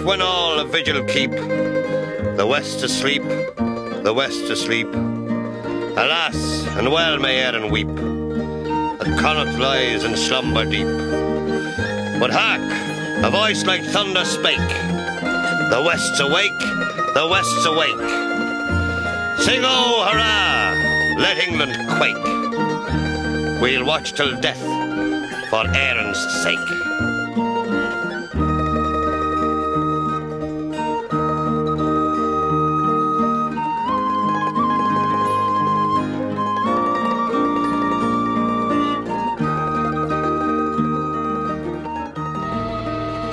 when all a vigil keep, the west asleep, the west asleep. Alas, and well may Erin weep, that Connaught lies in slumber deep. But hark, a voice like thunder spake, the west's awake, the west's awake. Sing oh hurrah, let England quake. We'll watch till death for Erin's sake.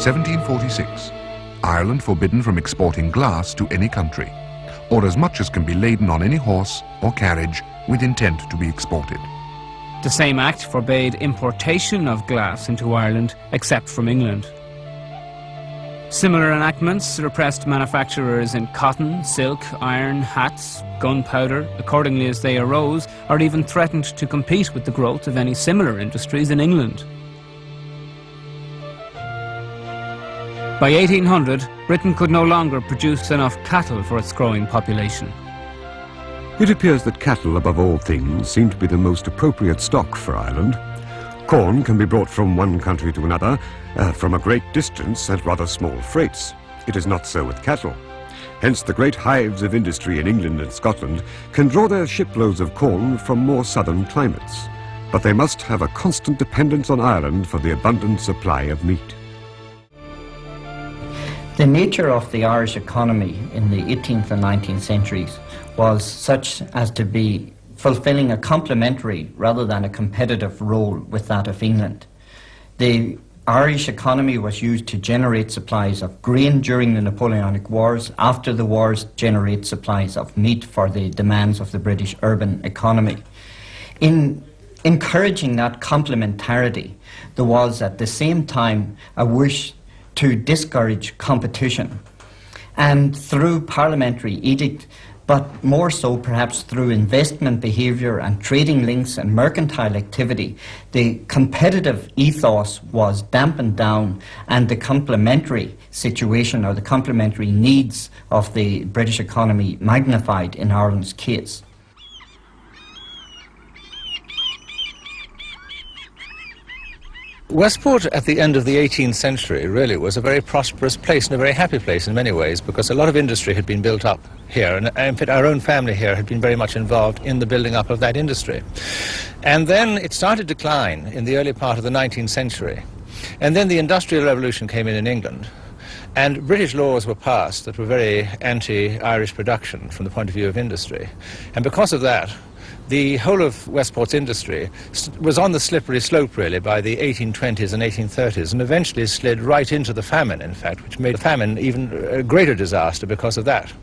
(1746). Ireland forbidden from exporting glass to any country, or as much as can be laden on any horse or carriage with intent to be exported. The same act forbade importation of glass into Ireland except from England. Similar enactments repressed manufacturers in cotton, silk, iron, hats, gunpowder, accordingly as they arose, or even threatened to compete with the growth of any similar industries in England. By 1800, Britain could no longer produce enough cattle for its growing population. It appears that cattle, above all things, seem to be the most appropriate stock for Ireland. Corn can be brought from one country to another, from a great distance at rather small freights. It is not so with cattle. Hence the great hives of industry in England and Scotland can draw their shiploads of corn from more southern climates. But they must have a constant dependence on Ireland for the abundant supply of meat. The nature of the Irish economy in the 18th and 19th centuries was such as to be fulfilling a complementary rather than a competitive role with that of England. The Irish economy was used to generate supplies of grain during the Napoleonic Wars. After the wars, generate supplies of meat for the demands of the British urban economy. In encouraging that complementarity, there was at the same time a wish to discourage competition. And through parliamentary edict, but more so perhaps through investment behaviour and trading links and mercantile activity, the competitive ethos was dampened down and the complementary situation or the complementary needs of the British economy magnified in Ireland's case. Westport at the end of the 18th century really was a very prosperous place and a very happy place in many ways, because a lot of industry had been built up here, and in fact our own family here had been very much involved in the building up of that industry. And then it started to decline in the early part of the 19th century, and then the Industrial Revolution came in England, and British laws were passed that were very anti-Irish production from the point of view of industry, and because of that the whole of Westport's industry was on the slippery slope, really, by the 1820s and 1830s, and eventually slid right into the famine, in fact, which made the famine even a greater disaster because of that.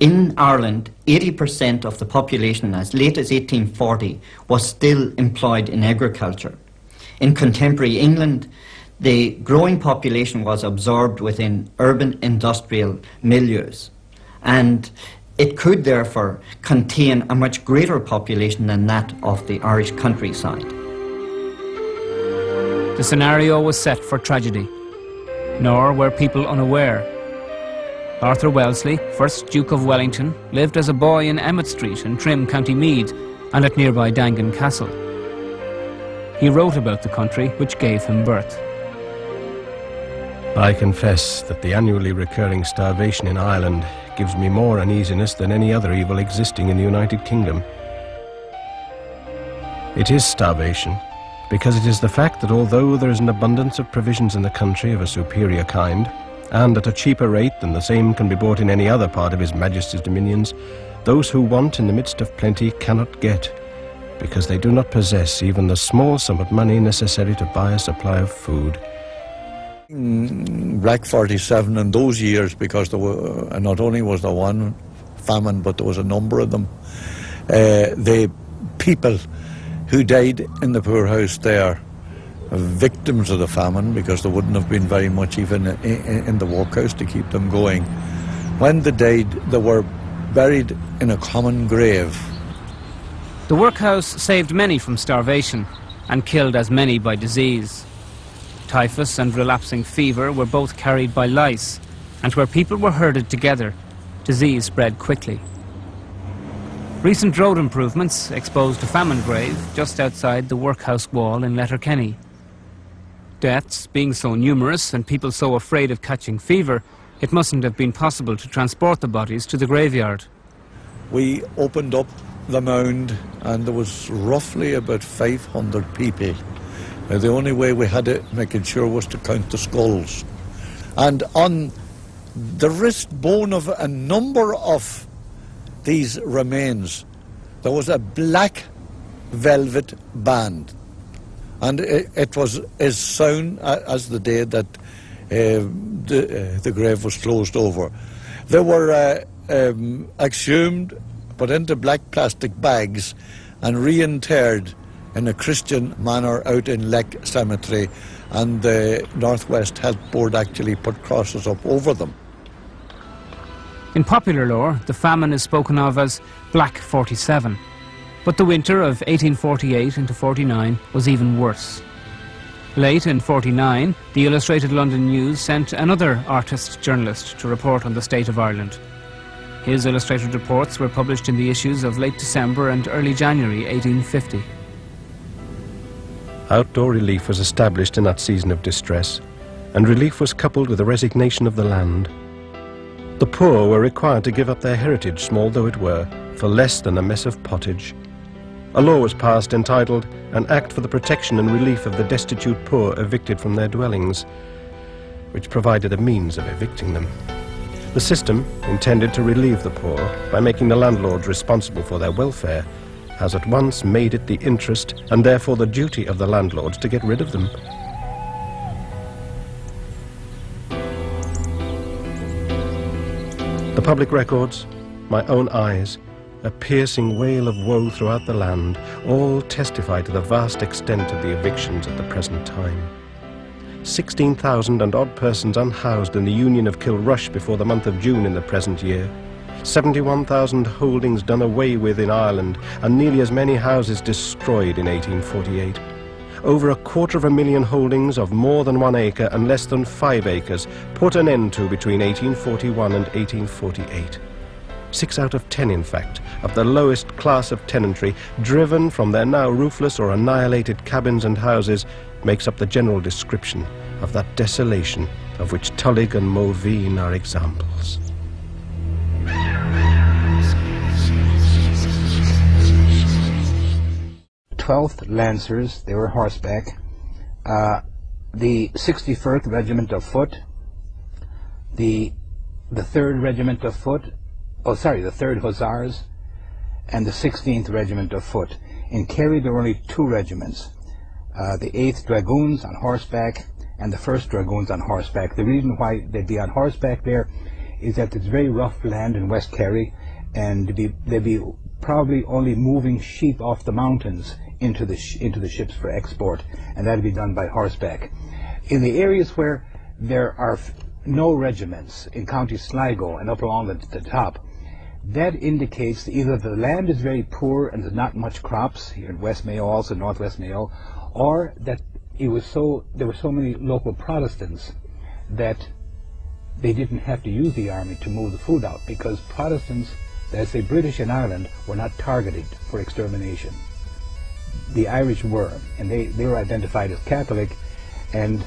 In Ireland, 80% of the population as late as 1840 was still employed in agriculture. In contemporary England, the growing population was absorbed within urban industrial milieus, and it could therefore contain a much greater population than that of the Irish countryside. The scenario was set for tragedy, nor were people unaware. Arthur Wellesley, 1st Duke of Wellington, lived as a boy in Emmet Street in Trim, County Meath, and at nearby Dangan Castle. He wrote about the country which gave him birth. I confess that the annually recurring starvation in Ireland gives me more uneasiness than any other evil existing in the United Kingdom. It is starvation, because it is the fact that although there is an abundance of provisions in the country of a superior kind, and at a cheaper rate than the same can be bought in any other part of His Majesty's dominions, those who want in the midst of plenty cannot get, because they do not possess even the small sum of money necessary to buy a supply of food. Black 47 in those years, because there were, not only was there one famine, but there was a number of them. The people who died in the poorhouse there, victims of the famine, because there wouldn't have been very much even in the workhouse to keep them going. When they died, they were buried in a common grave. The workhouse saved many from starvation and killed as many by disease. Typhus and relapsing fever were both carried by lice, and where people were herded together, disease spread quickly. Recent road improvements exposed a famine grave just outside the workhouse wall in Letterkenny. Deaths being so numerous and people so afraid of catching fever, it mustn't have been possible to transport the bodies to the graveyard. We opened up the mound and there was roughly about 500 people. Now, the only way we had to make sure was to count the skulls. And on the wrist bone of a number of these remains, there was a black velvet band. And it was as sound as the day that the grave was closed over. They were exhumed, put into black plastic bags and reinterred in a Christian manner out in Leck Cemetery, and the Northwest Health Board actually put crosses up over them. In popular lore, the famine is spoken of as Black 47, but the winter of 1848 into 49 was even worse. Late in 49, the Illustrated London News sent another artist journalist to report on the state of Ireland. His illustrated reports were published in the issues of late December and early January 1850. Outdoor relief was established in that season of distress, and relief was coupled with a resignation of the land. The poor were required to give up their heritage, small though it were, for less than a mess of pottage. A law was passed entitled An Act for the Protection and Relief of the Destitute Poor Evicted from Their Dwellings, which provided a means of evicting them. The system, intended to relieve the poor by making the landlords responsible for their welfare, has at once made it the interest and therefore the duty of the landlords to get rid of them. The public records, my own eyes, a piercing wail of woe throughout the land, all testify to the vast extent of the evictions at the present time. 16,000 and odd persons unhoused in the Union of Kilrush before the month of June in the present year, 71,000 holdings done away with in Ireland, and nearly as many houses destroyed in 1848. Over 250,000 holdings of more than 1 acre and less than 5 acres put an end to between 1841 and 1848. 6 out of 10, in fact, of the lowest class of tenantry, driven from their now roofless or annihilated cabins and houses, makes up the general description of that desolation of which Tullig and Mulveen are examples. 12th Lancers, they were horseback, the 61st Regiment of Foot, the 3rd Regiment of Foot, the 3rd Hussars, and the 16th Regiment of Foot. In Kerry there were only 2 regiments, the 8th Dragoons on horseback and the 1st Dragoons on horseback. The reason why they'd be on horseback there is that it's very rough land in West Kerry, and they'd be probably only moving sheep off the mountains into the ships for export, and that'd be done by horseback. In the areas where there are no regiments, in County Sligo and up along the top, that indicates either the land is very poor and there's not much crops here in West Mayo, also Northwest Mayo, or that there were so many local Protestants that they didn't have to use the army to move the food out, because Protestants, as say British in Ireland, were not targeted for extermination. The Irish were, and they were identified as Catholic, and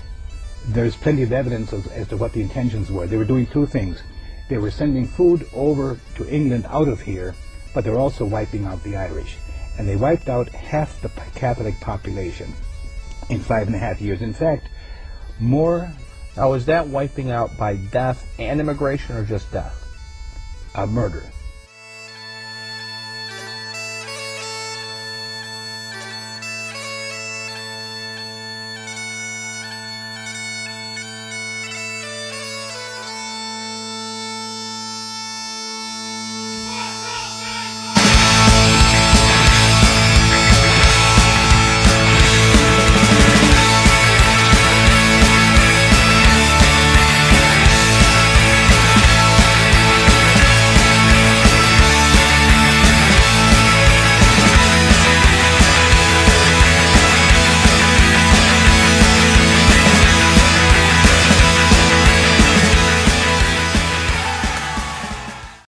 there's plenty of evidence as to what the intentions were. They were doing 2 things. They were sending food over to England out of here, but they were also wiping out the Irish. And they wiped out half the Catholic population in 5.5 years. In fact, more... Now, was that wiping out by death and immigration, or just death? Murder.